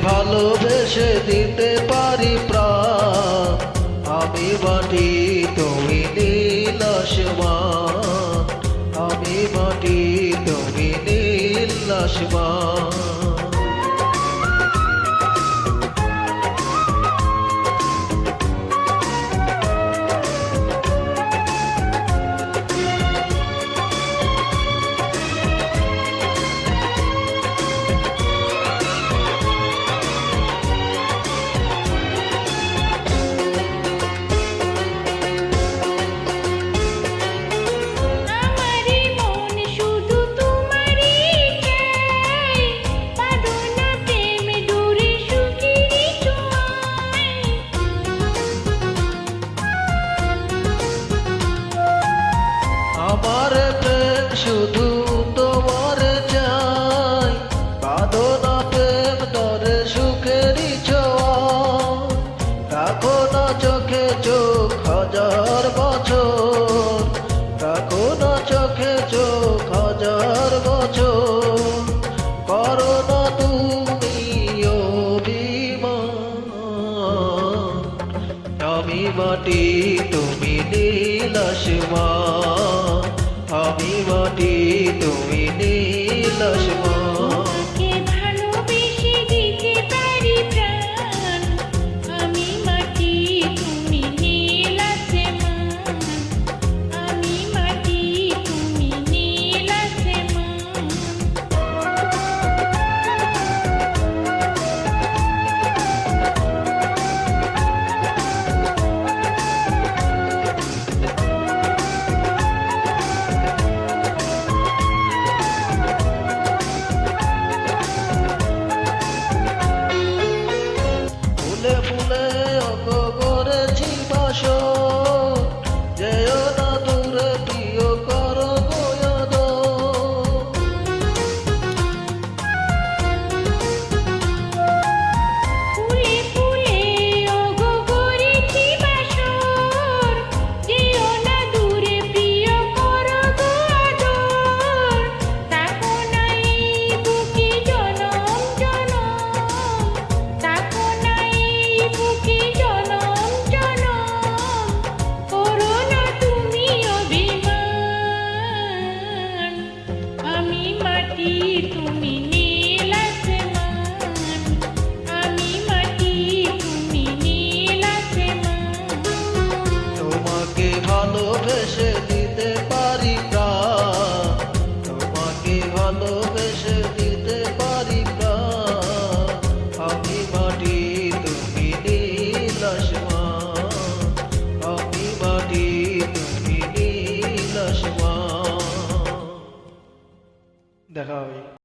ভালোবেসে দিতে পারি প্রাণ, আমি মাটি তুমি নীল আসমান, আমি মাটি তুমি নীল আসমান। আমার প্রেম শুধু তোমার চাই, কাঁদো না প্রেম তরে সুখেরই ছোঁয়া, রাখো না চোখে চোখ হাজার বছর, রাখো না চোখে চোখ হাজার বছর, করো না তুমি অভিমান, আমি মাটি তুমি নীল আসমান, আমি মাটি তুমি নীল আসমান। ফুলে ফুলে অঙ্গ করেছি বাসর, যেও না দূরে প্রিয় করো গোয়াদ। ফুলে ফুলে অঙ্গ করেছি বাসর, যেও না দূরে প্রিয় করো গোয়াদ। তাকো নাই বুকে জনম জনম, তাকো নাই বুকে জনম জনম, করো না তুমি অভিমান, আমি মাটি তুমি নীল আসমান, আমি মাটি তুমি নীল আসমান। তোমাকে ভালোবেসে দিতে পারি প্রাণ, তোমাকে ভালোবেসে দিতে পারি প্রাণ, আমি মাটি তুমি নীল আসমান, আমি মাটি তুমি নীল আসমান। দেখা হবে।